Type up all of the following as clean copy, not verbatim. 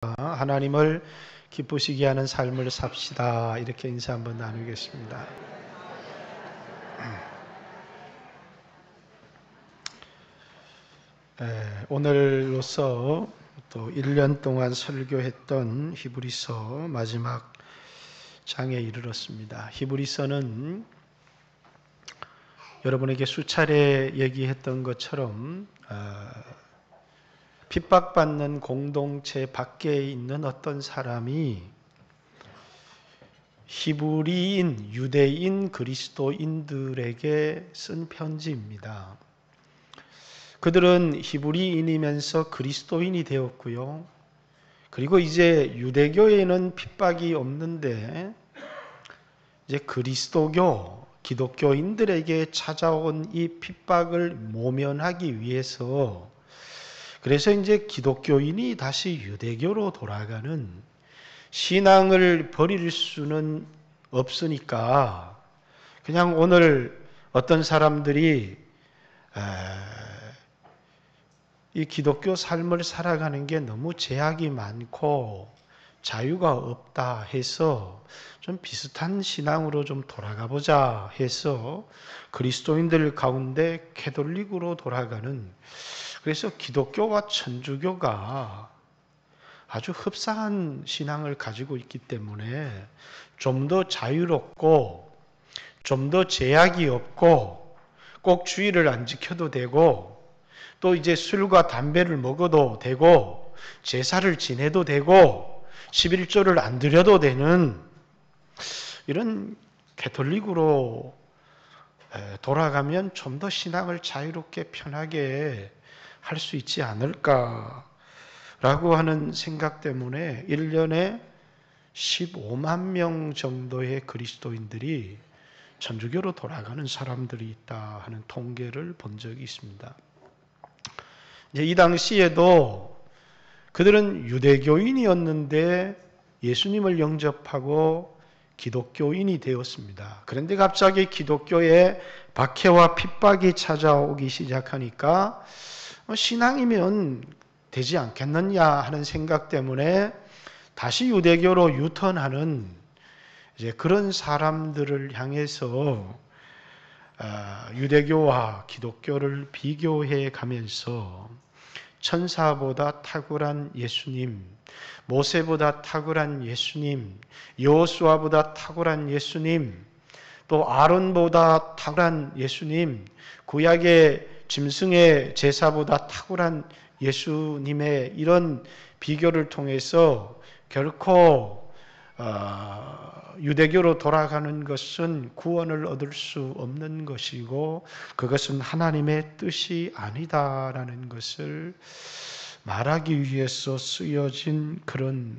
하나님을 기쁘시게 하는 삶을 삽시다. 이렇게 인사 한번 나누겠습니다. 오늘로서 또 1년 동안 설교했던 히브리서 마지막 장에 이르렀습니다. 히브리서는 여러분에게 수차례 얘기했던 것처럼 핍박받는 공동체 밖에 있는 어떤 사람이 히브리인, 유대인, 그리스도인들에게 쓴 편지입니다. 그들은 히브리인이면서 그리스도인이 되었고요. 그리고 이제 유대교에는 핍박이 없는데 이제 그리스도교, 기독교인들에게 찾아온 이 핍박을 모면하기 위해서 그래서 이제 기독교인이 다시 유대교로 돌아가는 신앙을 버릴 수는 없으니까 그냥 오늘 어떤 사람들이 이 기독교 삶을 살아가는 게 너무 제약이 많고 자유가 없다 해서 좀 비슷한 신앙으로 좀 돌아가 보자 해서 그리스도인들 가운데 캐톨릭으로 돌아가는, 그래서 기독교와 천주교가 아주 흡사한 신앙을 가지고 있기 때문에 좀 더 자유롭고 좀 더 제약이 없고 꼭 주의를 안 지켜도 되고 또 이제 술과 담배를 먹어도 되고 제사를 지내도 되고 11조를 안 드려도 되는 이런 캐톨릭으로 돌아가면 좀 더 신앙을 자유롭게 편하게 할 수 있지 않을까라고 하는 생각 때문에 1년에 15만 명 정도의 그리스도인들이 천주교로 돌아가는 사람들이 있다 하는 통계를 본 적이 있습니다. 이제 이 당시에도 그들은 유대교인이었는데 예수님을 영접하고 기독교인이 되었습니다. 그런데 갑자기 기독교에 박해와 핍박이 찾아오기 시작하니까 신앙이면 되지 않겠느냐 하는 생각 때문에 다시 유대교로 유턴하는 이제 그런 사람들을 향해서 유대교와 기독교를 비교해 가면서 천사보다 탁월한 예수님, 모세보다 탁월한 예수님, 여호수아보다 탁월한 예수님, 또 아론보다 탁월한 예수님, 구약의 짐승의 제사보다 탁월한 예수님의 이런 비교를 통해서 결코 유대교로 돌아가는 것은 구원을 얻을 수 없는 것이고 그것은 하나님의 뜻이 아니다라는 것을 말하기 위해서 쓰여진 그런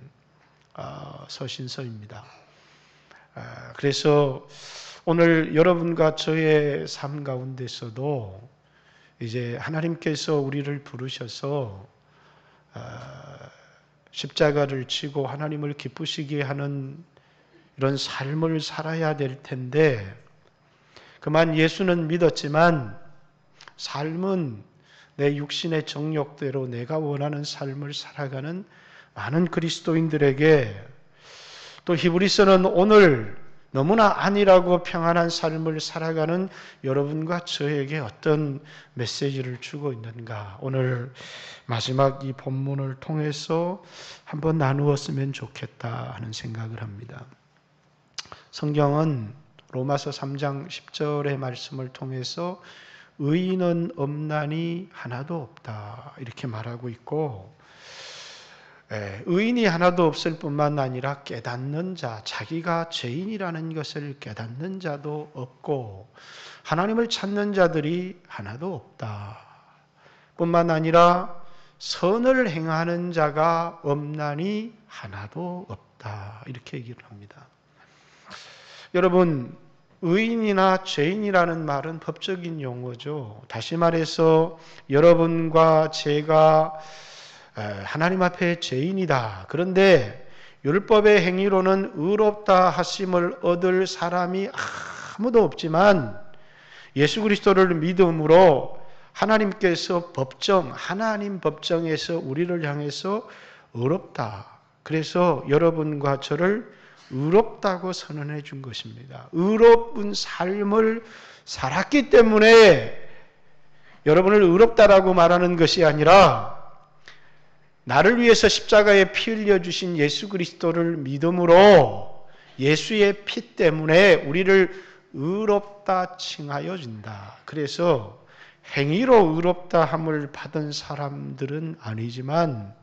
서신서입니다. 그래서 오늘 여러분과 저의 삶 가운데서도 이제 하나님께서 우리를 부르셔서 십자가를 지고 하나님을 기쁘시게 하는 이런 삶을 살아야 될 텐데 그만 예수는 믿었지만 삶은 내 육신의 정욕대로 내가 원하는 삶을 살아가는 많은 그리스도인들에게, 또 히브리서는 오늘 너무나 안일하고 평안한 삶을 살아가는 여러분과 저에게 어떤 메시지를 주고 있는가, 오늘 마지막 이 본문을 통해서 한번 나누었으면 좋겠다 하는 생각을 합니다. 성경은 로마서 3장 10절의 말씀을 통해서 의인은 없나니 하나도 없다 이렇게 말하고 있고, 의인이 하나도 없을 뿐만 아니라 깨닫는 자, 자기가 죄인이라는 것을 깨닫는 자도 없고 하나님을 찾는 자들이 하나도 없다 뿐만 아니라 선을 행하는 자가 없나니 하나도 없다 이렇게 얘기를 합니다. 여러분, 의인이나 죄인이라는 말은 법적인 용어죠. 다시 말해서 여러분과 제가 하나님 앞에 죄인이다. 그런데 율법의 행위로는 의롭다 하심을 얻을 사람이 아무도 없지만 예수 그리스도를 믿음으로 하나님께서 하나님 법정에서 우리를 향해서 의롭다, 그래서 여러분과 저를 의롭다고 선언해 준 것입니다. 의로운 삶을 살았기 때문에 여러분을 의롭다라고 말하는 것이 아니라 나를 위해서 십자가에 피 흘려주신 예수 그리스도를 믿음으로 예수의 피 때문에 우리를 의롭다 칭하여 준다. 그래서 행위로 의롭다 함을 받은 사람들은 아니지만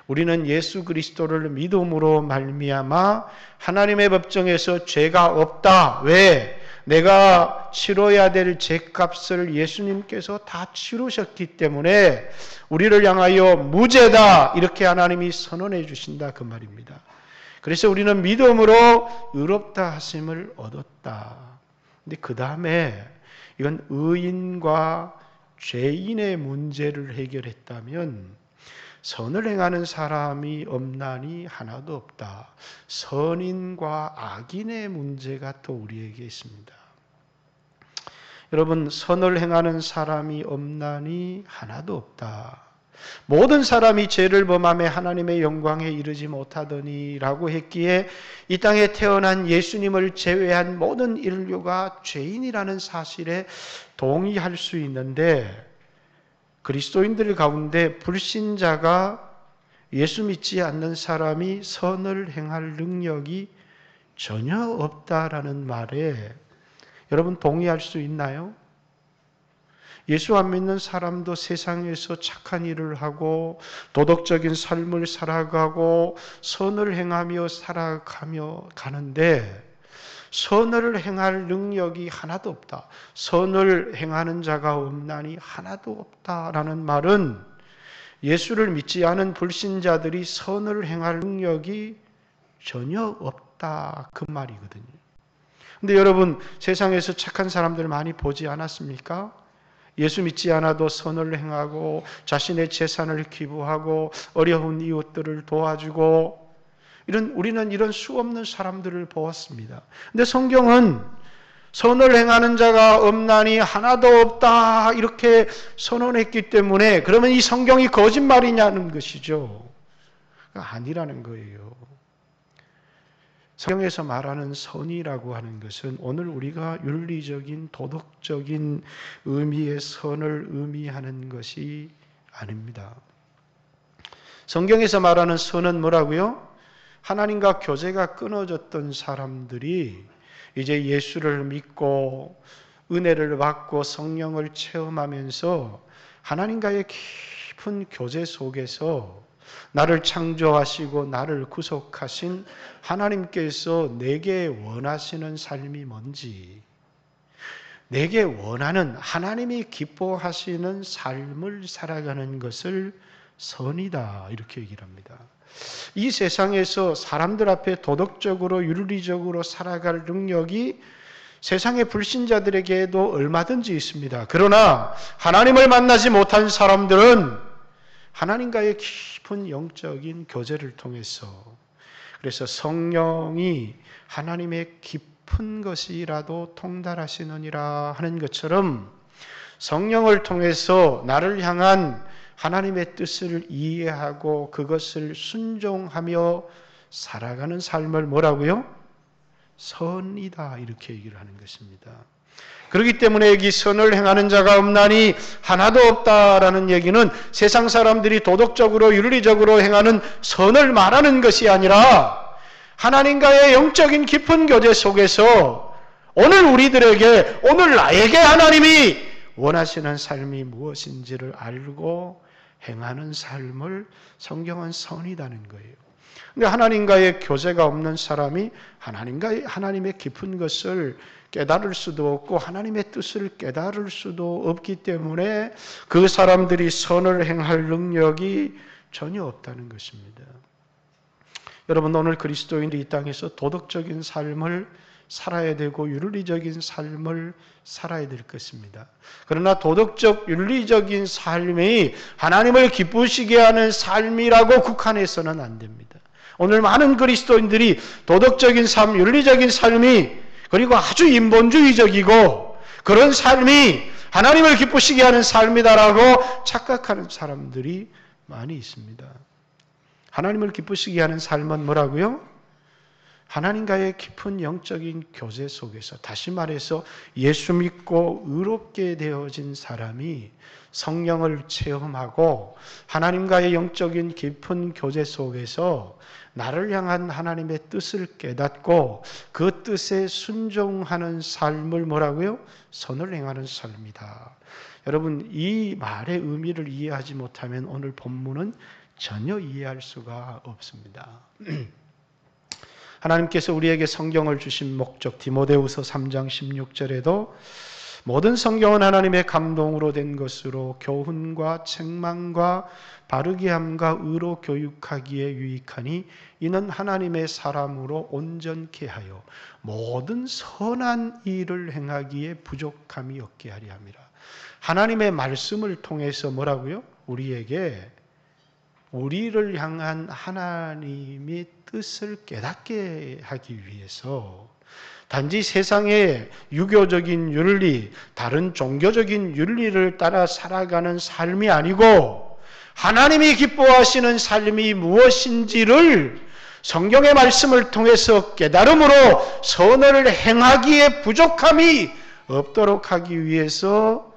우리는 예수 그리스도를 믿음으로 말미암아 하나님의 법정에서 죄가 없다. 왜? 내가 치러야 될 죄값을 예수님께서 다 치르셨기 때문에 우리를 향하여 무죄다. 이렇게 하나님이 선언해 주신다. 그 말입니다. 그래서 우리는 믿음으로 의롭다 하심을 얻었다. 근데 그 다음에 이건 의인과 죄인의 문제를 해결했다면 선을 행하는 사람이 없나니 하나도 없다. 선인과 악인의 문제가 또 우리에게 있습니다. 여러분, 선을 행하는 사람이 없나니 하나도 없다. 모든 사람이 죄를 범하며 하나님의 영광에 이르지 못하더니 라고 했기에 이 땅에 태어난 예수님을 제외한 모든 인류가 죄인이라는 사실에 동의할 수 있는데 그리스도인들 가운데 불신자가 예수 믿지 않는 사람이 선을 행할 능력이 전혀 없다라는 말에 여러분 동의할 수 있나요? 예수 안 믿는 사람도 세상에서 착한 일을 하고 도덕적인 삶을 살아가고 선을 행하며 살아가며 가는데 선을 행할 능력이 하나도 없다. 선을 행하는 자가 없나니 하나도 없다라는 말은 예수를 믿지 않은 불신자들이 선을 행할 능력이 전혀 없다. 그 말이거든요. 근데 여러분, 세상에서 착한 사람들 많이 보지 않았습니까? 예수 믿지 않아도 선을 행하고 자신의 재산을 기부하고 어려운 이웃들을 도와주고 우리는 이런 수 없는 사람들을 보았습니다. 근데 성경은 선을 행하는 자가 없나니 하나도 없다 이렇게 선언했기 때문에 그러면 이 성경이 거짓말이냐는 것이죠. 아니라는 거예요. 성경에서 말하는 선이라고 하는 것은 오늘 우리가 윤리적인 도덕적인 의미의 선을 의미하는 것이 아닙니다. 성경에서 말하는 선은 뭐라고요? 하나님과 교제가 끊어졌던 사람들이 이제 예수를 믿고 은혜를 받고 성령을 체험하면서 하나님과의 깊은 교제 속에서 나를 창조하시고 나를 구속하신 하나님께서 내게 원하시는 삶이 뭔지, 내게 원하는 하나님이 기뻐하시는 삶을 살아가는 것을 선이다 이렇게 얘기를 합니다. 이 세상에서 사람들 앞에 도덕적으로 윤리적으로 살아갈 능력이 세상의 불신자들에게도 얼마든지 있습니다. 그러나 하나님을 만나지 못한 사람들은 하나님과의 깊은 영적인 교제를 통해서 그래서 성령이 하나님의 깊은 것이라도 통달하시느니라 하는 것처럼 성령을 통해서 나를 향한 하나님의 뜻을 이해하고 그것을 순종하며 살아가는 삶을 뭐라고요? 선이다 이렇게 얘기를 하는 것입니다. 그렇기 때문에 여기 선을 행하는 자가 없나니 하나도 없다라는 얘기는 세상 사람들이 도덕적으로 윤리적으로 행하는 선을 말하는 것이 아니라 하나님과의 영적인 깊은 교제 속에서 오늘 우리들에게 오늘 나에게 하나님이 원하시는 삶이 무엇인지를 알고 행하는 삶을 성경은 선이라는 거예요. 근데 하나님과의 교제가 없는 사람이 하나님의 깊은 것을 깨달을 수도 없고 하나님의 뜻을 깨달을 수도 없기 때문에 그 사람들이 선을 행할 능력이 전혀 없다는 것입니다. 여러분, 오늘 그리스도인들이 이 땅에서 도덕적인 삶을 살아야 되고 윤리적인 삶을 살아야 될 것입니다. 그러나 도덕적 윤리적인 삶이 하나님을 기쁘시게 하는 삶이라고 국한해서는 안 됩니다. 오늘 많은 그리스도인들이 도덕적인 삶, 윤리적인 삶이 그리고 아주 인본주의적이고 그런 삶이 하나님을 기쁘시게 하는 삶이다라고 착각하는 사람들이 많이 있습니다. 하나님을 기쁘시게 하는 삶은 뭐라고요? 하나님과의 깊은 영적인 교제 속에서, 다시 말해서 예수 믿고 의롭게 되어진 사람이 성령을 체험하고 하나님과의 영적인 깊은 교제 속에서 나를 향한 하나님의 뜻을 깨닫고 그 뜻에 순종하는 삶을 뭐라고요? 선을 행하는 삶이다. 여러분, 이 말의 의미를 이해하지 못하면 오늘 본문은 전혀 이해할 수가 없습니다. 하나님께서 우리에게 성경을 주신 목적, 디모데후서 3장 16절에도 모든 성경은 하나님의 감동으로 된 것으로 교훈과 책망과 바르게 함과 의로 교육하기에 유익하니 이는 하나님의 사람으로 온전케 하여 모든 선한 일을 행하기에 부족함이 없게 하려 함이라. 하나님의 말씀을 통해서 뭐라고요? 우리를 향한 하나님의 뜻을 깨닫게 하기 위해서 단지 세상의 유교적인 윤리, 다른 종교적인 윤리를 따라 살아가는 삶이 아니고 하나님이 기뻐하시는 삶이 무엇인지를 성경의 말씀을 통해서 깨달음으로 선을 행하기에 부족함이 없도록 하기 위해서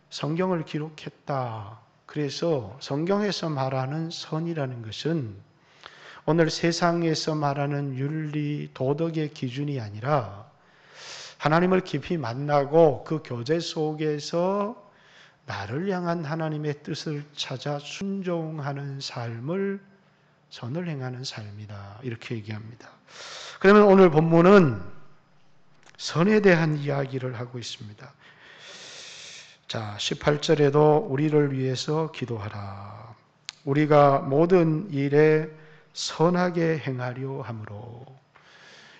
성경을 기록했다. 그래서 성경에서 말하는 선이라는 것은 오늘 세상에서 말하는 윤리, 도덕의 기준이 아니라 하나님을 깊이 만나고 그 교제 속에서 나를 향한 하나님의 뜻을 찾아 순종하는 삶을 선을 행하는 삶이다. 이렇게 얘기합니다. 그러면 오늘 본문은 선에 대한 이야기를 하고 있습니다. 자, 18절에도 우리를 위해서 기도하라. 우리가 모든 일에 선하게 행하려 함으로.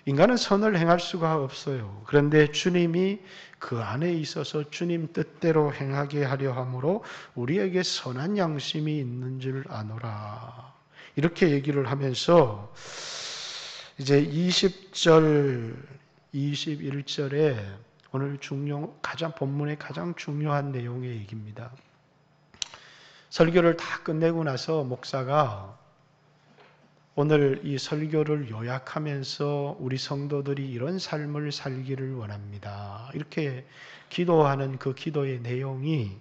인간은 선을 행할 수가 없어요. 그런데 주님이 그 안에 있어서 주님 뜻대로 행하게 하려 함으로 우리에게 선한 양심이 있는 줄 아노라. 이렇게 얘기를 하면서 이제 20절, 21절에 오늘 본문의 가장 중요한 내용의 얘기입니다. 설교를 다 끝내고 나서 목사가 오늘 이 설교를 요약하면서 우리 성도들이 이런 삶을 살기를 원합니다. 이렇게 기도하는 그 기도의 내용이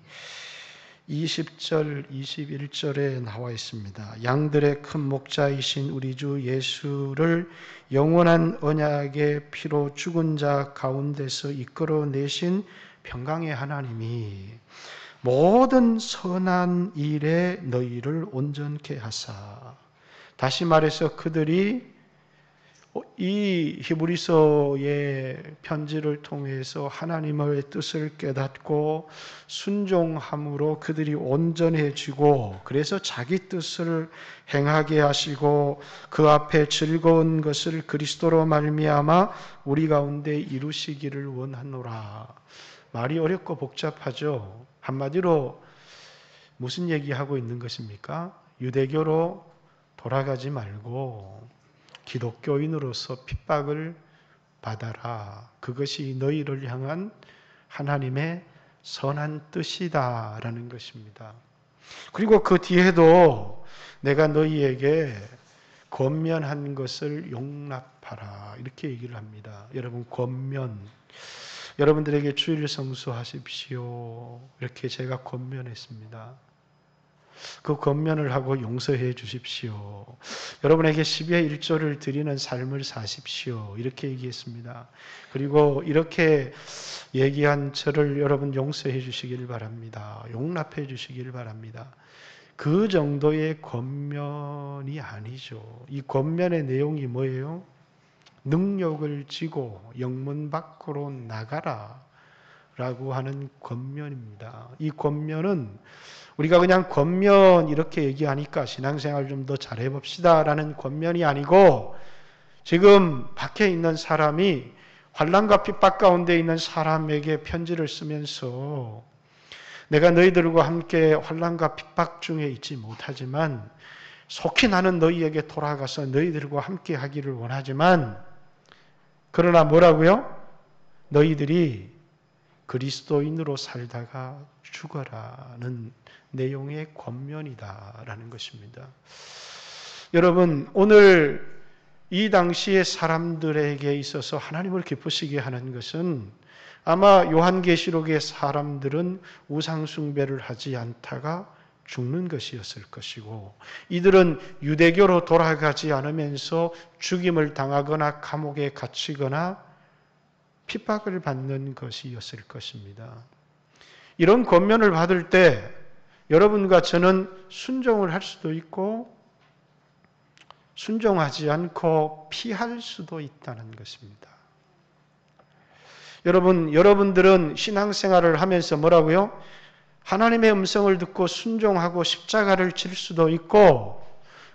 20절, 21절에 나와 있습니다. 양들의 큰 목자이신 우리 주 예수를 영원한 언약의 피로 죽은 자 가운데서 이끌어내신 평강의 하나님이 모든 선한 일에 너희를 온전케 하사. 다시 말해서 그들이 이 히브리서의 편지를 통해서 하나님의 뜻을 깨닫고 순종함으로 그들이 온전해지고 그래서 자기 뜻을 행하게 하시고 그 앞에 즐거운 것을 그리스도로 말미암아 우리 가운데 이루시기를 원하노라. 말이 어렵고 복잡하죠. 한마디로 무슨 얘기하고 있는 것입니까? 유대교로 돌아가지 말고 기독교인으로서 핍박을 받아라. 그것이 너희를 향한 하나님의 선한 뜻이다라는 것입니다. 그리고 그 뒤에도 내가 너희에게 권면한 것을 용납하라. 이렇게 얘기를 합니다. 여러분, 권면. 여러분들에게 주일 성수하십시오. 이렇게 제가 권면했습니다. 그 권면을 하고 용서해 주십시오. 여러분에게 10의 1조를 드리는 삶을 사십시오. 이렇게 얘기했습니다. 그리고 이렇게 얘기한 저를 여러분 용서해 주시길 바랍니다. 용납해 주시길 바랍니다. 그 정도의 권면이 아니죠. 이 권면의 내용이 뭐예요? 능력을 지고 영문 밖으로 나가라 라고 하는 권면입니다. 이 권면은 우리가 그냥 권면 이렇게 얘기하니까 신앙생활 좀 더 잘해봅시다 라는 권면이 아니고 지금 밖에 있는 사람이 환난과 핍박 가운데 있는 사람에게 편지를 쓰면서 내가 너희들과 함께 환난과 핍박 중에 있지 못하지만 속히 나는 너희에게 돌아가서 너희들과 함께 하기를 원하지만 그러나 뭐라고요? 너희들이 그리스도인으로 살다가 죽어라는 내용의 권면이다라는 것입니다. 여러분, 오늘 이 당시의 사람들에게 있어서 하나님을 기쁘시게 하는 것은 아마 요한계시록의 사람들은 우상숭배를 하지 않다가 죽는 것이었을 것이고, 이들은 유대교로 돌아가지 않으면서 죽임을 당하거나 감옥에 갇히거나 핍박을 받는 것이었을 것입니다. 이런 권면을 받을 때 여러분과 저는 순종을 할 수도 있고 순종하지 않고 피할 수도 있다는 것입니다. 여러분들은 신앙생활을 하면서 뭐라고요? 하나님의 음성을 듣고 순종하고 십자가를 질 수도 있고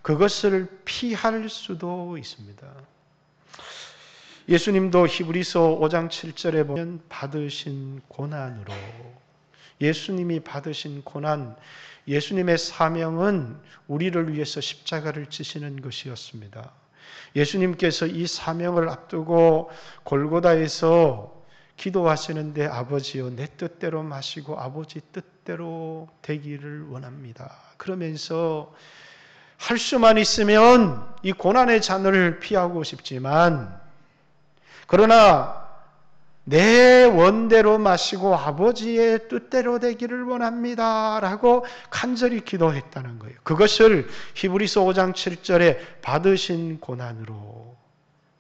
그것을 피할 수도 있습니다. 예수님도 히브리서 5장 7절에 보면 받으신 고난으로, 예수님이 받으신 고난, 예수님의 사명은 우리를 위해서 십자가를 지시는 것이었습니다. 예수님께서 이 사명을 앞두고 골고다에서 기도하시는데 아버지여 내 뜻대로 마시고 아버지 뜻대로 되기를 원합니다. 그러면서 할 수만 있으면 이 고난의 잔을 피하고 싶지만 그러나 내 원대로 마시고 아버지의 뜻대로 되기를 원합니다 라고 간절히 기도했다는 거예요. 그것을 히브리서 5장 7절에 받으신 고난으로,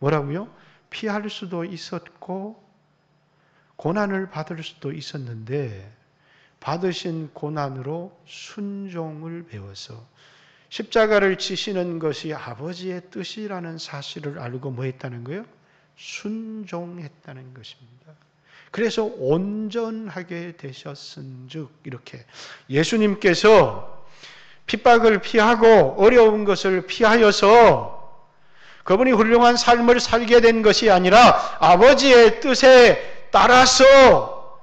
뭐라고요? 피할 수도 있었고 고난을 받을 수도 있었는데 받으신 고난으로 순종을 배워서 십자가를 지시는 것이 아버지의 뜻이라는 사실을 알고 뭐 했다는 거예요? 순종했다는 것입니다. 그래서 온전하게 되셨은즉, 이렇게 예수님께서 핍박을 피하고 어려운 것을 피하여서 그분이 훌륭한 삶을 살게 된 것이 아니라 아버지의 뜻에 따라서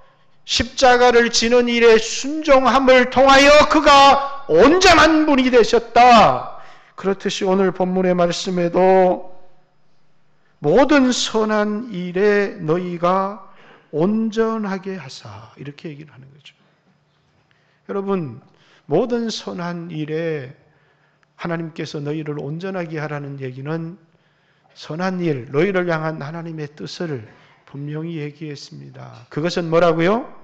십자가를 지는 일에 순종함을 통하여 그가 온전한 분이 되셨다. 그렇듯이 오늘 본문의 말씀에도 모든 선한 일에 너희가 온전하게 하사, 이렇게 얘기를 하는 거죠. 여러분, 모든 선한 일에 하나님께서 너희를 온전하게 하라는 얘기는 선한 일, 너희를 향한 하나님의 뜻을 분명히 얘기했습니다. 그것은 뭐라고요?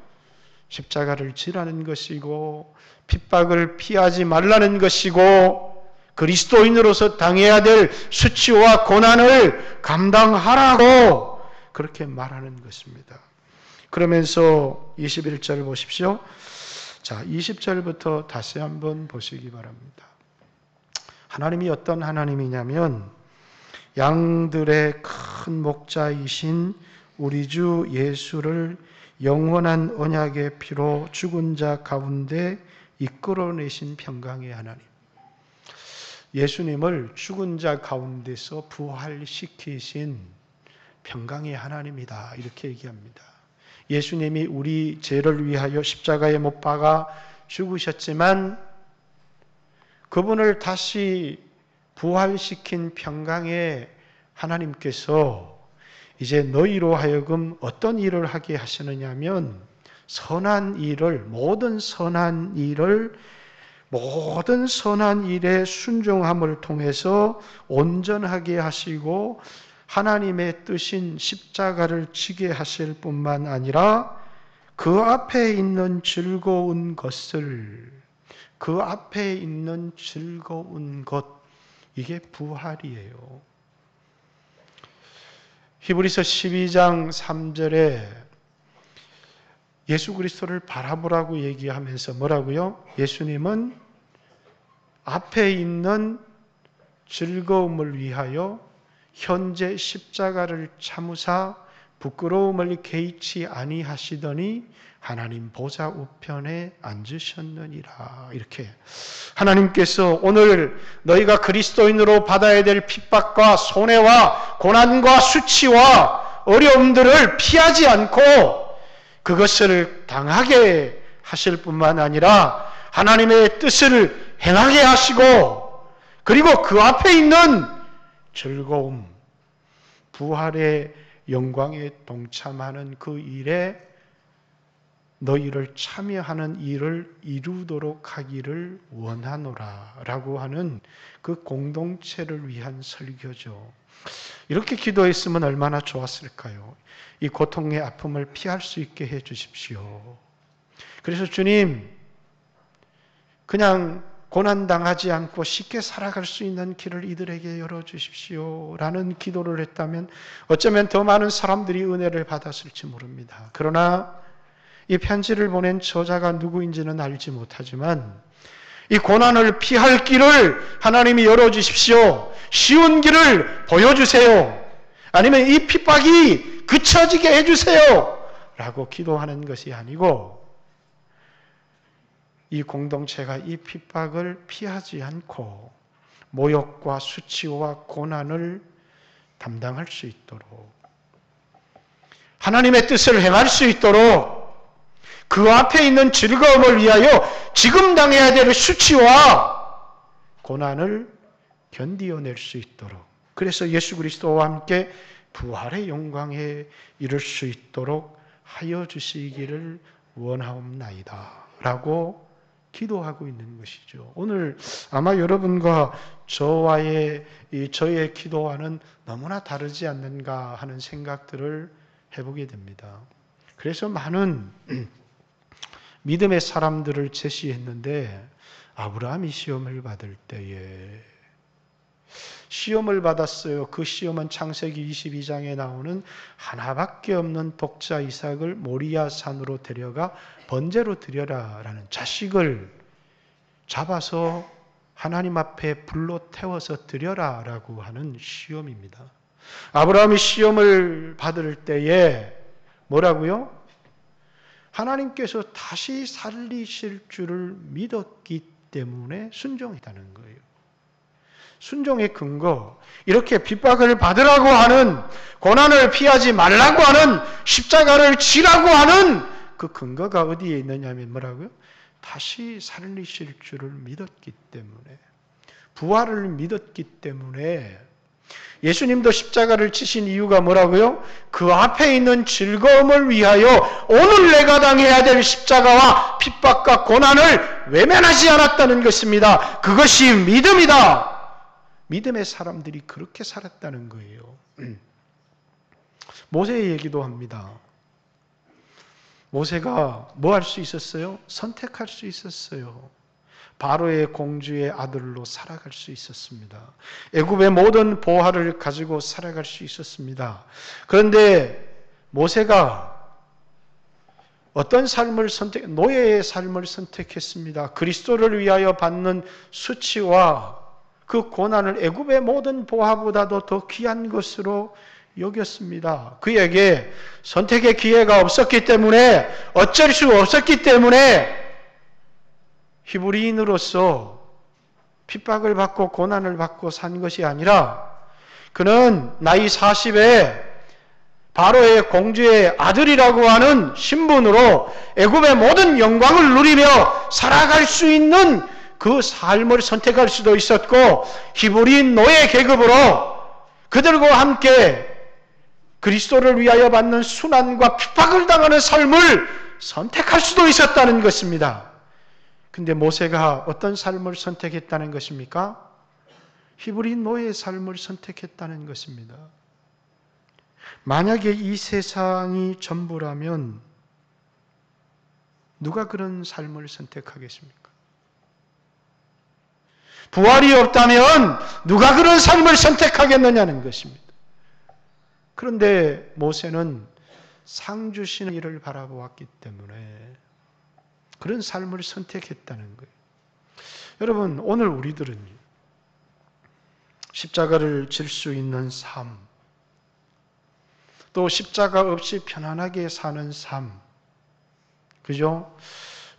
십자가를 지라는 것이고 핍박을 피하지 말라는 것이고 그리스도인으로서 당해야 될 수치와 고난을 감당하라고 그렇게 말하는 것입니다. 그러면서 21절 보십시오. 자, 20절부터 다시 한번 보시기 바랍니다. 하나님이 어떤 하나님이냐면 양들의 큰 목자이신 우리 주 예수를 영원한 언약의 피로 죽은 자 가운데 이끌어내신 평강의 하나님. 예수님을 죽은 자 가운데서 부활시키신 평강의 하나님이다, 이렇게 얘기합니다. 예수님이 우리 죄를 위하여 십자가에 못 박아 죽으셨지만 그분을 다시 부활시킨 평강의 하나님께서 이제 너희로 하여금 어떤 일을 하게 하시느냐면 선한 일을, 모든 선한 일에 순종함을 통해서 온전하게 하시고 하나님의 뜻인 십자가를 지게 하실 뿐만 아니라 그 앞에 있는 즐거운 것을, 그 앞에 있는 즐거운 것, 이게 부활이에요. 히브리서 12장 3절에 예수 그리스도를 바라보라고 얘기하면서 뭐라고요? 예수님은 앞에 있는 즐거움을 위하여 현재 십자가를 참으사 부끄러움을 개의치 아니하시더니 하나님 보좌 우편에 앉으셨느니라. 이렇게 하나님께서 오늘 너희가 그리스도인으로 받아야 될 핍박과 손해와 고난과 수치와 어려움들을 피하지 않고 그것을 당하게 하실 뿐만 아니라 하나님의 뜻을 행하게 하시고 그리고 그 앞에 있는 즐거움, 부활의 영광에 동참하는 그 일에 너희를 참여하는 일을 이루도록 하기를 원하노라 라고 하는 그 공동체를 위한 설교죠. 이렇게 기도했으면 얼마나 좋았을까요? 이 고통의 아픔을 피할 수 있게 해 주십시오. 그래서 주님, 그냥 고난당하지 않고 쉽게 살아갈 수 있는 길을 이들에게 열어주십시오 라는 기도를 했다면 어쩌면 더 많은 사람들이 은혜를 받았을지 모릅니다. 그러나 이 편지를 보낸 저자가 누구인지는 알지 못하지만 이 고난을 피할 길을 하나님이 열어주십시오. 쉬운 길을 보여주세요. 아니면 이 핍박이 그쳐지게 해주세요 라고 기도하는 것이 아니고 이 공동체가 이 핍박을 피하지 않고 모욕과 수치와 고난을 담당할 수 있도록 하나님의 뜻을 행할 수 있도록 그 앞에 있는 즐거움을 위하여 지금 당해야 될 수치와 고난을 견디어낼 수 있도록 그래서 예수 그리스도와 함께 부활의 영광에 이를 수 있도록 하여 주시기를 원하옵나이다 라고 기도하고 있는 것이죠. 오늘 아마 여러분과 저의 기도와는 너무나 다르지 않는가 하는 생각들을 해보게 됩니다. 그래서 많은 믿음의 사람들을 제시했는데 아브라함이 시험을 받을 때에 시험을 받았어요. 그 시험은 창세기 22장에 나오는 하나밖에 없는 독자 이삭을 모리아 산으로 데려가 번제로 드려라 라는 자식을 잡아서 하나님 앞에 불로 태워서 드려라 라고 하는 시험입니다. 아브라함이 시험을 받을 때에 뭐라고요? 하나님께서 다시 살리실 줄을 믿었기 때문에 순종했다는 거예요. 순종의 근거, 이렇게 핍박을 받으라고 하는, 고난을 피하지 말라고 하는, 십자가를 지라고 하는 그 근거가 어디에 있느냐면 뭐라고요? 다시 살리실 줄을 믿었기 때문에, 부활을 믿었기 때문에, 예수님도 십자가를 치신 이유가 뭐라고요? 그 앞에 있는 즐거움을 위하여 오늘 내가 당해야 될 십자가와 핍박과 고난을 외면하지 않았다는 것입니다. 그것이 믿음이다. 믿음의 사람들이 그렇게 살았다는 거예요. 모세의 얘기도 합니다. 모세가 뭐 할 수 있었어요? 선택할 수 있었어요. 바로의 공주의 아들로 살아갈 수 있었습니다. 애굽의 모든 보화를 가지고 살아갈 수 있었습니다. 그런데 모세가 어떤 삶을 노예의 삶을 선택했습니다. 그리스도를 위하여 받는 수치와 그 고난을 애굽의 모든 보화보다도 더 귀한 것으로 여겼습니다. 그에게 선택의 기회가 없었기 때문에 어쩔 수 없었기 때문에 히브리인으로서 핍박을 받고 고난을 받고 산 것이 아니라 그는 나이 40에 바로의 공주의 아들이라고 하는 신분으로 애굽의 모든 영광을 누리며 살아갈 수 있는 그 삶을 선택할 수도 있었고 히브리인 노예 계급으로 그들과 함께 그리스도를 위하여 받는 순환과 핍박을 당하는 삶을 선택할 수도 있었다는 것입니다. 근데 모세가 어떤 삶을 선택했다는 것입니까? 히브리인 노예의 삶을 선택했다는 것입니다. 만약에 이 세상이 전부라면 누가 그런 삶을 선택하겠습니까? 부활이 없다면 누가 그런 삶을 선택하겠느냐는 것입니다. 그런데 모세는 상 주시는 일을 바라보았기 때문에 그런 삶을 선택했다는 거예요. 여러분, 오늘 우리들은 십자가를 질 수 있는 삶, 또 십자가 없이 편안하게 사는 삶, 그죠?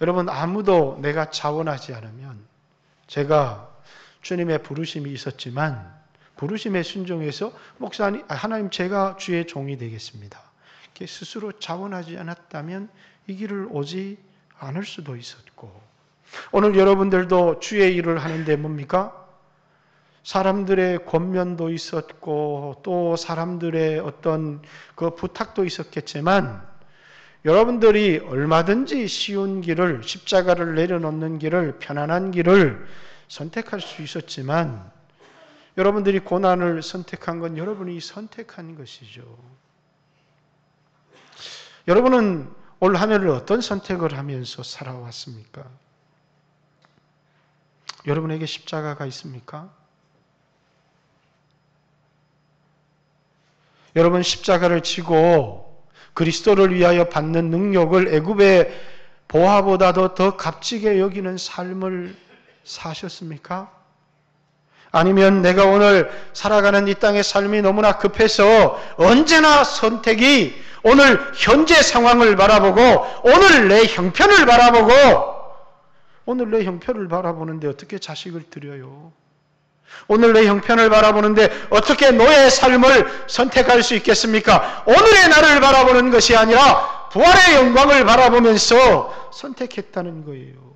여러분, 아무도 내가 자원하지 않으면 제가 주님의 부르심이 있었지만 부르심에 순종해서 목사님, 하나님 제가 주의 종이 되겠습니다. 이렇게 스스로 자원하지 않았다면 이 길을 오지 않을 수도 있었고 오늘 여러분들도 주의 일을 하는데 뭡니까? 사람들의 권면도 있었고 또 사람들의 어떤 그 부탁도 있었겠지만 여러분들이 얼마든지 쉬운 길을, 십자가를 내려놓는 길을, 편안한 길을 선택할 수 있었지만 여러분들이 고난을 선택한 건 여러분이 선택한 것이죠. 여러분은 올 한 해를 어떤 선택을 하면서 살아왔습니까? 여러분에게 십자가가 있습니까? 여러분 십자가를 지고 그리스도를 위하여 받는 능력을 애굽의 보화보다도 더 값지게 여기는 삶을 사셨습니까? 아니면 내가 오늘 살아가는 이 땅의 삶이 너무나 급해서 언제나 선택이 오늘 현재 상황을 바라보고 오늘 내 형편을 바라보는데 어떻게 자식을 드려요? 오늘 내 형편을 바라보는데 어떻게 노예의 삶을 선택할 수 있겠습니까? 오늘의 나를 바라보는 것이 아니라 부활의 영광을 바라보면서 선택했다는 거예요.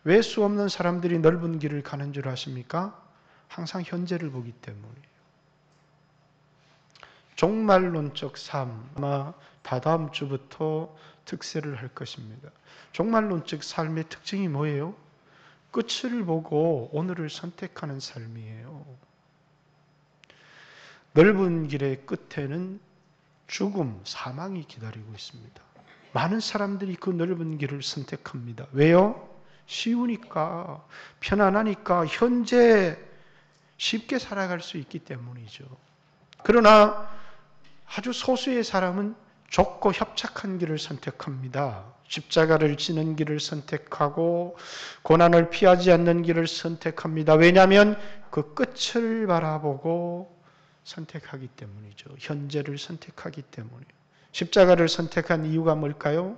왜 수 없는 사람들이 넓은 길을 가는 줄 아십니까? 항상 현재를 보기 때문이에요. 종말론적 삶, 아마 다다음 주부터 특세를 할 것입니다. 종말론적 삶의 특징이 뭐예요? 끝을 보고 오늘을 선택하는 삶이에요. 넓은 길의 끝에는 죽음, 사망이 기다리고 있습니다. 많은 사람들이 그 넓은 길을 선택합니다. 왜요? 쉬우니까, 편안하니까, 현재 쉽게 살아갈 수 있기 때문이죠. 그러나 아주 소수의 사람은 좁고 협착한 길을 선택합니다. 십자가를 지는 길을 선택하고 고난을 피하지 않는 길을 선택합니다. 왜냐하면 그 끝을 바라보고 선택하기 때문이죠. 현재를 선택하기 때문이에요. 십자가를 선택한 이유가 뭘까요?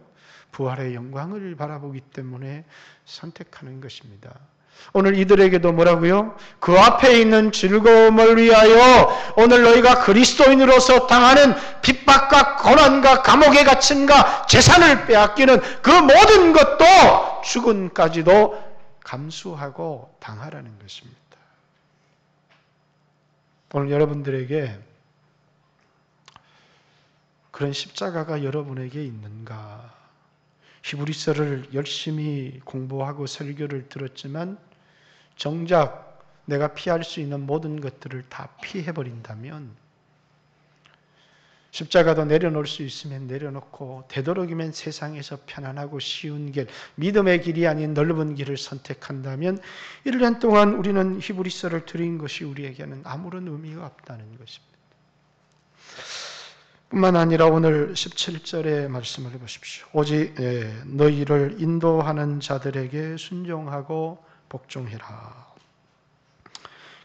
부활의 영광을 바라보기 때문에 선택하는 것입니다. 오늘 이들에게도 뭐라고요? 그 앞에 있는 즐거움을 위하여 오늘 너희가 그리스도인으로서 당하는 핍박과 고난과 감옥에 갇힘과 재산을 빼앗기는 그 모든 것도 죽음까지도 감수하고 당하라는 것입니다. 오늘 여러분들에게 그런 십자가가 여러분에게 있는가? 히브리서를 열심히 공부하고 설교를 들었지만 정작 내가 피할 수 있는 모든 것들을 다 피해버린다면 십자가도 내려놓을 수 있으면 내려놓고 되도록이면 세상에서 편안하고 쉬운 길, 믿음의 길이 아닌 넓은 길을 선택한다면 1년 동안 우리는 히브리서를 드린 것이 우리에게는 아무런 의미가 없다는 것입니다. 뿐만 아니라 오늘 17절의 말씀을 해보십시오. 오직 너희를 인도하는 자들에게 순종하고 복종해라.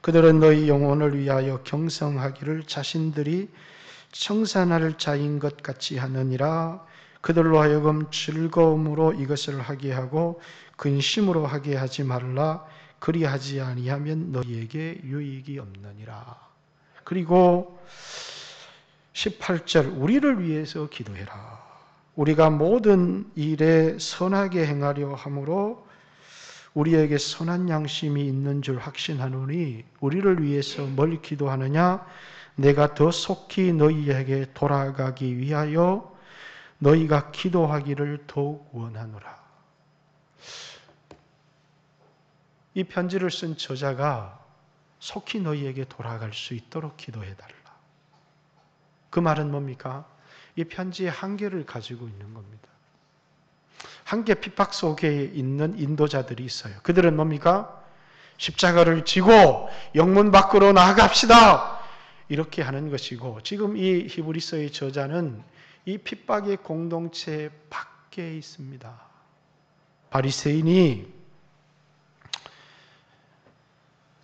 그들은 너희 영혼을 위하여 경성하기를 자신들이 청산할 자인 것 같이 하느니라. 그들로 하여금 즐거움으로 이것을 하게 하고 근심으로 하게 하지 말라. 그리하지 아니하면 너희에게 유익이 없느니라. 그리고 18절 우리를 위해서 기도해라. 우리가 모든 일에 선하게 행하려 함으로 우리에게 선한 양심이 있는 줄 확신하노니 우리를 위해서 뭘 기도하느냐? 내가 더 속히 너희에게 돌아가기 위하여 너희가 기도하기를 더욱 원하노라. 이 편지를 쓴 저자가 속히 너희에게 돌아갈 수 있도록 기도해달라. 그 말은 뭡니까? 이 편지의 한계를 가지고 있는 겁니다. 한계 핍박 속에 있는 인도자들이 있어요. 그들은 뭡니까? 십자가를 지고 영문 밖으로 나아갑시다. 이렇게 하는 것이고 지금 이 히브리서의 저자는 이 핍박의 공동체 밖에 있습니다. 바리새인이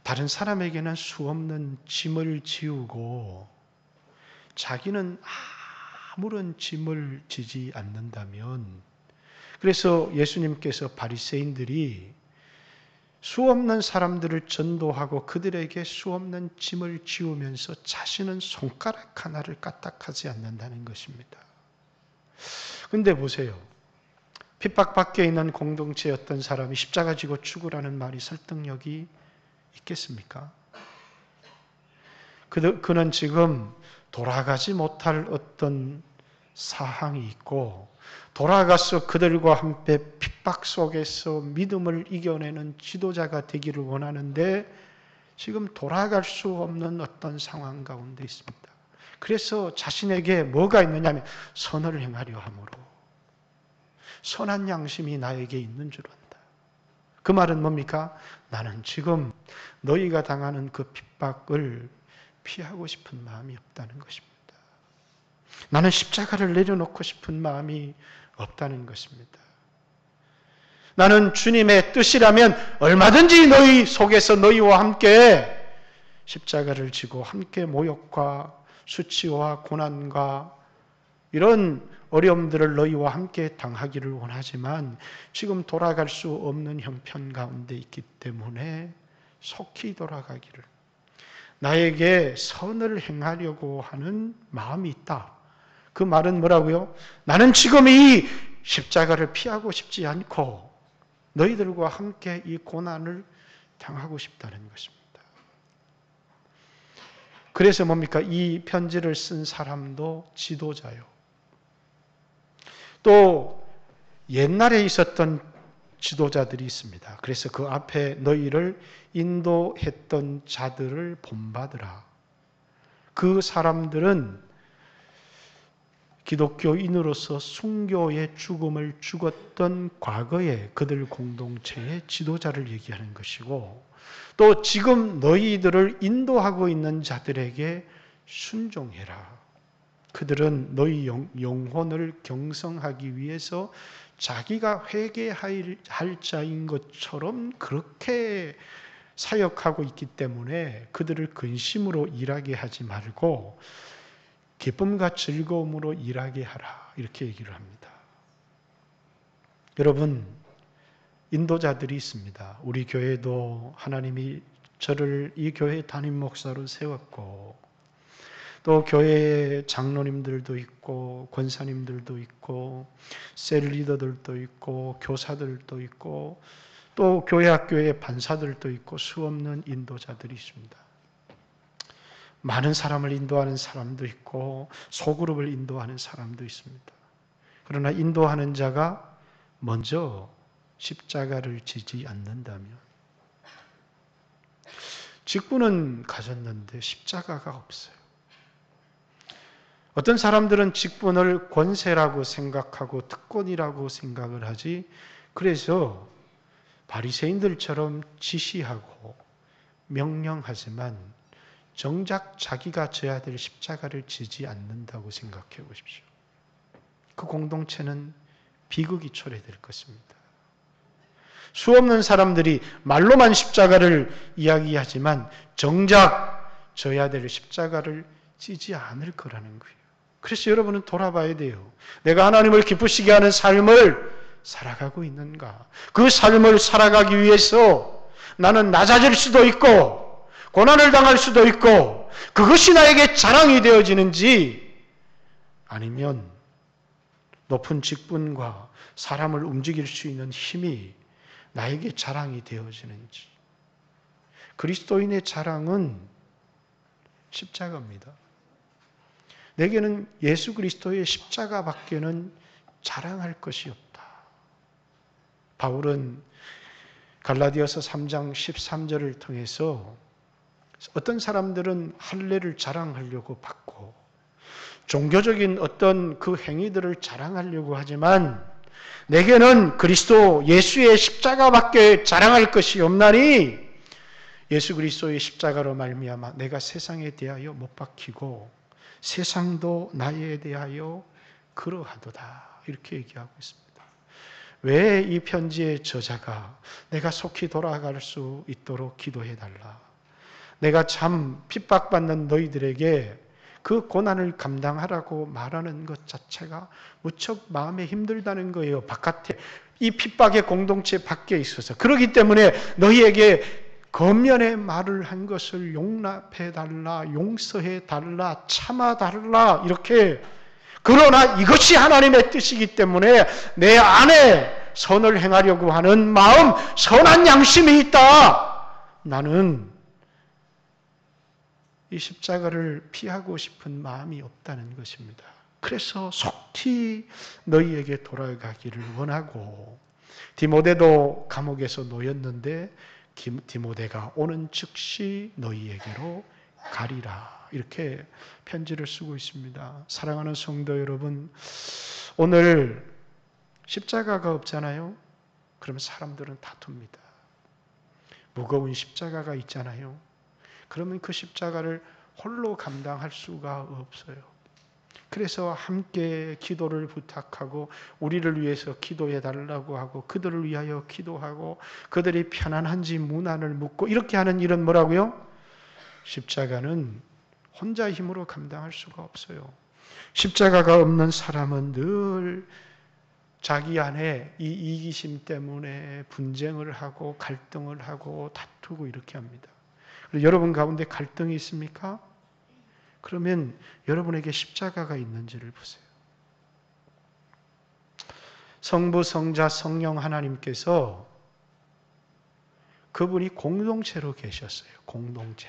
다른 사람에게는 수없는 짐을 지우고 자기는 아무런 짐을 지지 않는다면, 그래서 예수님께서 바리새인들이 수없는 사람들을 전도하고 그들에게 수없는 짐을 지우면서 자신은 손가락 하나를 까딱하지 않는다는 것입니다. 그런데 보세요. 핍박받게 있는 공동체의 어떤 사람이 십자가 지고 죽으라는 말이 설득력이 있겠습니까? 그는 지금 돌아가지 못할 어떤 사항이 있고 돌아가서 그들과 함께 핍박 속에서 믿음을 이겨내는 지도자가 되기를 원하는데 지금 돌아갈 수 없는 어떤 상황 가운데 있습니다. 그래서 자신에게 뭐가 있느냐면 선을 행하려 함으로 선한 양심이 나에게 있는 줄 안다. 그 말은 뭡니까? 나는 지금 너희가 당하는 그 핍박을 피하고 싶은 마음이 없다는 것입니다. 나는 십자가를 내려놓고 싶은 마음이 없다는 것입니다. 나는 주님의 뜻이라면 얼마든지 너희 속에서 너희와 함께 십자가를 지고 함께 모욕과 수치와 고난과 이런 어려움들을 너희와 함께 당하기를 원하지만 지금 돌아갈 수 없는 형편 가운데 있기 때문에 속히 돌아가기를 나에게 선을 행하려고 하는 마음이 있다. 그 말은 뭐라고요? 나는 지금 이 십자가를 피하고 싶지 않고 너희들과 함께 이 고난을 당하고 싶다는 것입니다. 그래서 뭡니까? 이 편지를 쓴 사람도 지도자요. 또 옛날에 있었던 지도자들이 있습니다. 그래서 그 앞에 너희를 인도했던 자들을 본받으라. 그 사람들은 기독교인으로서 순교의 죽음을 죽었던 과거의 그들 공동체의 지도자를 얘기하는 것이고 또 지금 너희들을 인도하고 있는 자들에게 순종해라. 그들은 너희 영혼을 경성하기 위해서 자기가 회개할 자인 것처럼 그렇게 사역하고 있기 때문에 그들을 근심으로 일하게 하지 말고 기쁨과 즐거움으로 일하게 하라. 이렇게 얘기를 합니다. 여러분, 인도자들이 있습니다. 우리 교회도 하나님이 저를 이 교회 담임 목사로 세웠고 또 교회 장로님들도 있고 권사님들도 있고 셀 리더들도 있고 교사들도 있고 또 교회 학교의 반사들도 있고 수없는 인도자들이 있습니다. 많은 사람을 인도하는 사람도 있고 소그룹을 인도하는 사람도 있습니다. 그러나 인도하는 자가 먼저 십자가를 지지 않는다면 직분은 가졌는데 십자가가 없어요. 어떤 사람들은 직분을 권세라고 생각하고 특권이라고 생각을 하지 그래서 바리새인들처럼 지시하고 명령하지만 정작 자기가 져야 될 십자가를 지지 않는다고 생각해 보십시오. 그 공동체는 비극이 초래될 것입니다. 수없는 사람들이 말로만 십자가를 이야기하지만 정작 져야 될 십자가를 지지 않을 거라는 거예요. 그래서 여러분은 돌아봐야 돼요. 내가 하나님을 기쁘시게 하는 삶을 살아가고 있는가? 그 삶을 살아가기 위해서 나는 낮아질 수도 있고 고난을 당할 수도 있고 그것이 나에게 자랑이 되어지는지 아니면 높은 직분과 사람을 움직일 수 있는 힘이 나에게 자랑이 되어지는지. 그리스도인의 자랑은 십자가입니다. 내게는 예수 그리스도의 십자가밖에는 자랑할 것이 없다. 바울은 갈라디아서 3장 13절을 통해서 어떤 사람들은 할례를 자랑하려고 받고 종교적인 어떤 그 행위들을 자랑하려고 하지만 내게는 그리스도 예수의 십자가밖에 자랑할 것이 없나니 예수 그리스도의 십자가로 말미암아 내가 세상에 대하여 못 박히고 세상도 나에 대하여 그러하도다. 이렇게 얘기하고 있습니다. 왜 이 편지의 저자가 내가 속히 돌아갈 수 있도록 기도해달라. 내가 참 핍박받는 너희들에게 그 고난을 감당하라고 말하는 것 자체가 무척 마음에 힘들다는 거예요. 바깥에 이 핍박의 공동체 밖에 있어서. 그렇기 때문에 너희에게 겉면의 말을 한 것을 용납해달라, 용서해달라, 참아달라 이렇게. 그러나 이것이 하나님의 뜻이기 때문에 내 안에 선을 행하려고 하는 마음, 선한 양심이 있다. 나는 이 십자가를 피하고 싶은 마음이 없다는 것입니다. 그래서 속히 너희에게 돌아가기를 원하고 디모데도 감옥에서 놓였는데 디모데가 오는 즉시 너희에게로 가리라. 이렇게 편지를 쓰고 있습니다. 사랑하는 성도 여러분, 오늘 십자가가 없잖아요. 그러면 사람들은 다툽니다. 무거운 십자가가 있잖아요. 그러면 그 십자가를 홀로 감당할 수가 없어요. 그래서 함께 기도를 부탁하고 우리를 위해서 기도해 달라고 하고 그들을 위하여 기도하고 그들이 편안한지 문안을 묻고 이렇게 하는 일은 뭐라고요? 십자가는 혼자 힘으로 감당할 수가 없어요. 십자가가 없는 사람은 늘 자기 안에 이 이기심 때문에 분쟁을 하고 갈등을 하고 다투고 이렇게 합니다. 여러분 가운데 갈등이 있습니까? 그러면 여러분에게 십자가가 있는지를 보세요. 성부, 성자, 성령 하나님께서 그분이 공동체로 계셨어요. 공동체.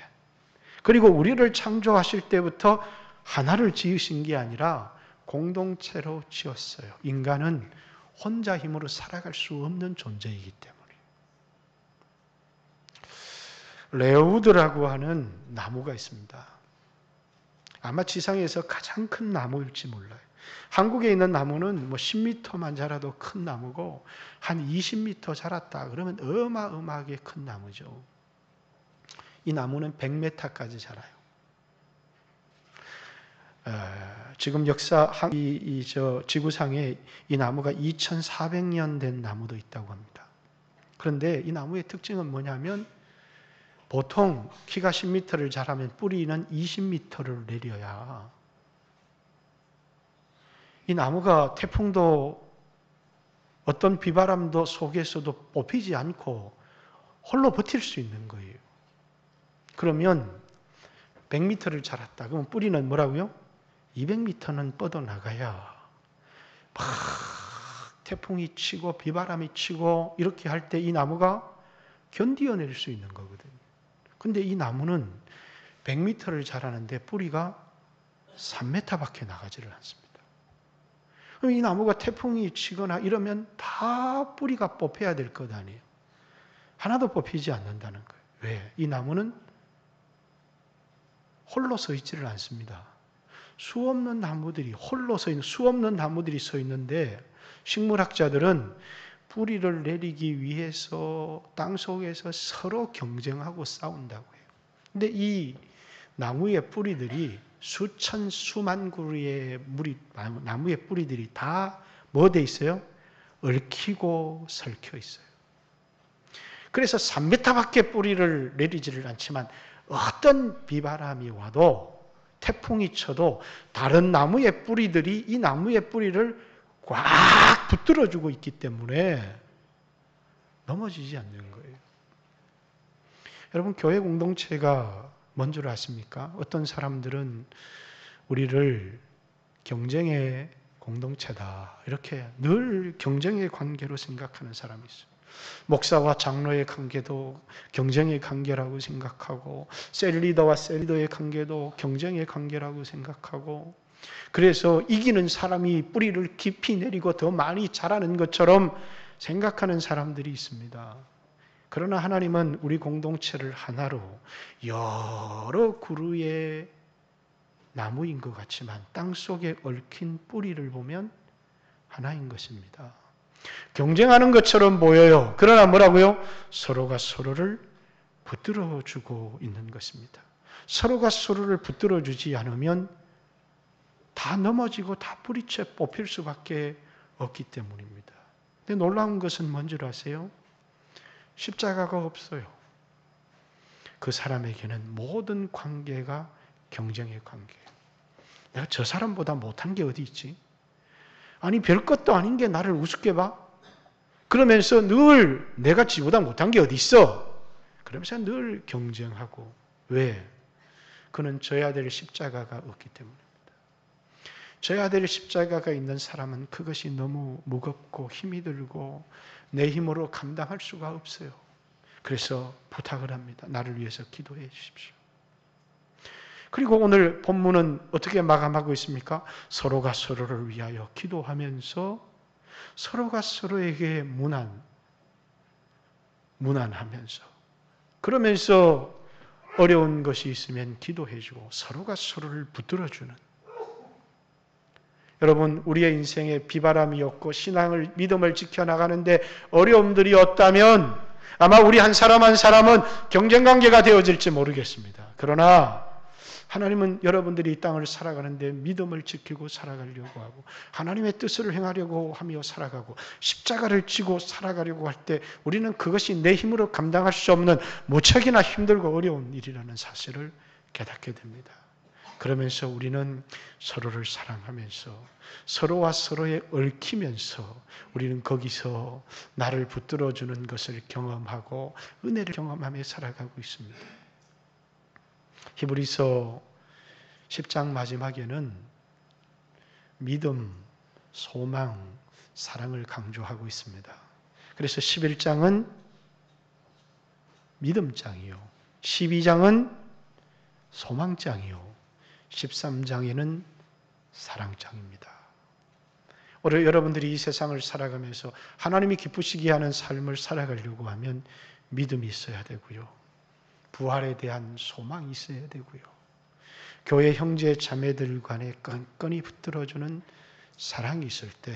그리고 우리를 창조하실 때부터 하나를 지으신 게 아니라 공동체로 지었어요. 인간은 혼자 힘으로 살아갈 수 없는 존재이기 때문에. 레우드라고 하는 나무가 있습니다. 아마 지상에서 가장 큰 나무일지 몰라요. 한국에 있는 나무는 뭐 10m만 자라도 큰 나무고 한 20m 자랐다 그러면 어마어마하게 큰 나무죠. 이 나무는 100m까지 자라요. 지금 역사 지구상에 이 나무가 2400년 된 나무도 있다고 합니다. 그런데 이 나무의 특징은 뭐냐면 보통 키가 10m를 자라면 뿌리는 20m를 내려야 이 나무가 태풍도 어떤 비바람도 속에서도 뽑히지 않고 홀로 버틸 수 있는 거예요. 그러면 100m를 자랐다. 그러면 뿌리는 뭐라고요? 200m는 뻗어나가야 막 태풍이 치고 비바람이 치고 이렇게 할 때 이 나무가 견디어낼 수 있는 거거든요. 근데 이 나무는 100m를 자라는데 뿌리가 3m밖에 나가지를 않습니다. 그럼 이 나무가 태풍이 치거나 이러면 다 뿌리가 뽑혀야 될 것 아니에요. 하나도 뽑히지 않는다는 거예요. 왜? 이 나무는 홀로 서 있지를 않습니다. 수없는 나무들이 수없는 나무들이 서 있는데 식물학자들은 뿌리를 내리기 위해서 땅속에서 서로 경쟁하고 싸운다고 해요. 근데 이 나무의 뿌리들이 수만 그루의 나무의 뿌리들이 다 뭐 돼 있어요? 얽히고 설켜 있어요. 그래서 3m밖에 뿌리를 내리지를 않지만 어떤 비바람이 와도 태풍이 쳐도 다른 나무의 뿌리들이 이 나무의 뿌리를 꽉 붙들어주고 있기 때문에 넘어지지 않는 거예요. 여러분, 교회 공동체가 뭔 줄 아십니까? 어떤 사람들은 우리를 경쟁의 공동체다, 이렇게 늘 경쟁의 관계로 생각하는 사람이 있어요. 목사와 장로의 관계도 경쟁의 관계라고 생각하고 셀리더와 셀리더의 관계도 경쟁의 관계라고 생각하고, 그래서 이기는 사람이 뿌리를 깊이 내리고 더 많이 자라는 것처럼 생각하는 사람들이 있습니다. 그러나 하나님은 우리 공동체를 하나로 여러 그루의 나무인 것 같지만 땅속에 얽힌 뿌리를 보면 하나인 것입니다. 경쟁하는 것처럼 보여요. 그러나 뭐라고요? 서로가 서로를 붙들어주고 있는 것입니다. 서로가 서로를 붙들어주지 않으면 다 넘어지고 다 뿌리채 뽑힐 수밖에 없기 때문입니다. 근데 놀라운 것은 뭔지 아세요? 십자가가 없어요. 그 사람에게는 모든 관계가 경쟁의 관계예요. 내가 저 사람보다 못한 게 어디 있지? 아니 별것도 아닌 게 나를 우습게 봐? 그러면서 늘 내가 지보다 못한 게 어디 있어? 그러면서 늘 경쟁하고. 왜? 그는 져야 될 십자가가 없기 때문입니다. 져야 될 십자가가 있는 사람은 그것이 너무 무겁고 힘이 들고 내 힘으로 감당할 수가 없어요. 그래서 부탁을 합니다. 나를 위해서 기도해 주십시오. 그리고 오늘 본문은 어떻게 마감하고 있습니까? 서로가 서로를 위하여 기도하면서 서로가 서로에게 무난하면서 그러면서 어려운 것이 있으면 기도해주고 서로가 서로를 붙들어주는, 여러분 우리의 인생에 비바람이 없고 신앙을 믿음을 지켜나가는데 어려움들이 없다면 아마 우리 한 사람 한 사람은 경쟁관계가 되어질지 모르겠습니다. 그러나 하나님은 여러분들이 이 땅을 살아가는데 믿음을 지키고 살아가려고 하고 하나님의 뜻을 행하려고 하며 살아가고 십자가를 지고 살아가려고 할 때 우리는 그것이 내 힘으로 감당할 수 없는 무척이나 힘들고 어려운 일이라는 사실을 깨닫게 됩니다. 그러면서 우리는 서로를 사랑하면서 서로와 서로에 얽히면서 우리는 거기서 나를 붙들어주는 것을 경험하고 은혜를 경험하며 살아가고 있습니다. 히브리서 10장 마지막에는 믿음, 소망, 사랑을 강조하고 있습니다. 그래서 11장은 믿음장이요, 12장은 소망장이요, 13장에는 사랑장입니다. 오늘 여러분들이 이 세상을 살아가면서 하나님이 기쁘시게 하는 삶을 살아가려고 하면 믿음이 있어야 되고요, 부활에 대한 소망이 있어야 되고요, 교회 형제 자매들 간에 끈끈이 붙들어주는 사랑이 있을 때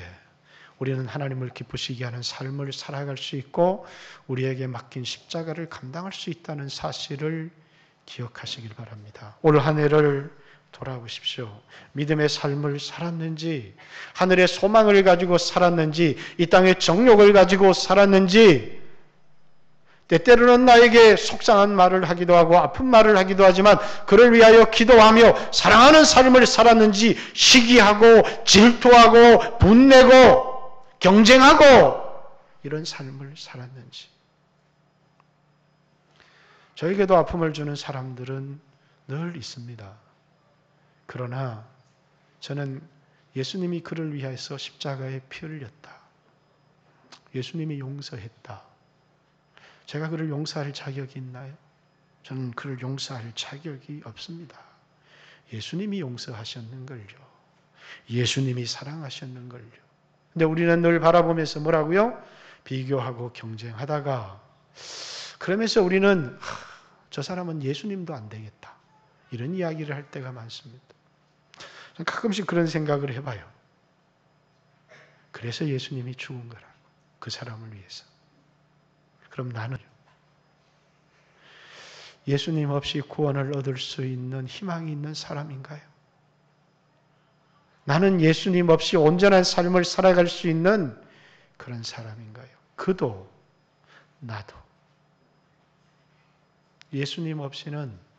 우리는 하나님을 기쁘시게 하는 삶을 살아갈 수 있고 우리에게 맡긴 십자가를 감당할 수 있다는 사실을 기억하시길 바랍니다. 올 한 해를 돌아보십시오. 믿음의 삶을 살았는지, 하늘의 소망을 가지고 살았는지, 이 땅의 정욕을 가지고 살았는지, 때때로는 나에게 속상한 말을 하기도 하고 아픈 말을 하기도 하지만 그를 위하여 기도하며 사랑하는 삶을 살았는지, 시기하고 질투하고 분내고 경쟁하고 이런 삶을 살았는지. 저에게도 아픔을 주는 사람들은 늘 있습니다. 그러나 저는 예수님이 그를 위해서 십자가에 피 흘렸다, 예수님이 용서했다, 제가 그를 용서할 자격이 있나요? 저는 그를 용서할 자격이 없습니다. 예수님이 용서하셨는걸요, 예수님이 사랑하셨는걸요. 근데 우리는 늘 바라보면서 뭐라고요? 비교하고 경쟁하다가, 그러면서 우리는 저 사람은 예수님도 안 되겠다, 이런 이야기를 할 때가 많습니다. 가끔씩 그런 생각을 해봐요. 그래서 예수님이 죽은 거라고, 그 사람을 위해서. 그럼 나는 예수님 없이 구원을 얻을 수 있는 희망이 있는 사람인가요? 나는 예수님 없이 온전한 삶을 살아갈 수 있는 그런 사람인가요? 그도 나도 예수님 없이는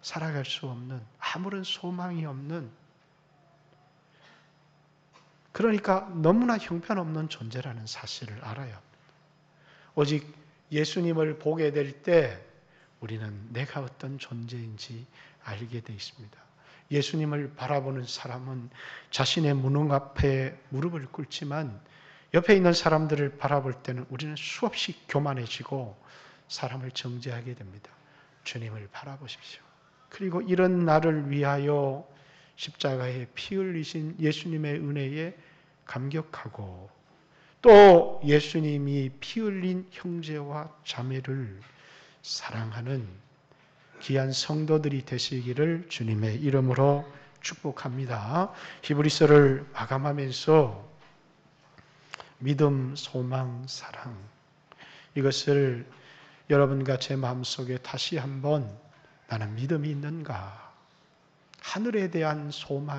살아갈 수 없는, 아무런 소망이 없는, 그러니까 너무나 형편없는 존재라는 사실을 알아야 합니다. 오직 예수님을 보게 될 때 우리는 내가 어떤 존재인지 알게 되어 있습니다. 예수님을 바라보는 사람은 자신의 무능 앞에 무릎을 꿇지만 옆에 있는 사람들을 바라볼 때는 우리는 수없이 교만해지고 사람을 정죄하게 됩니다. 주님을 바라보십시오. 그리고 이런 나를 위하여 십자가에 피 흘리신 예수님의 은혜에 감격하고 또 예수님이 피 흘린 형제와 자매를 사랑하는 귀한 성도들이 되시기를 주님의 이름으로 축복합니다. 히브리서를 마감하면서 믿음, 소망, 사랑, 이것을 여러분과 제 마음속에 다시 한번 나는 믿음이 있는가? 하늘에 대한 소망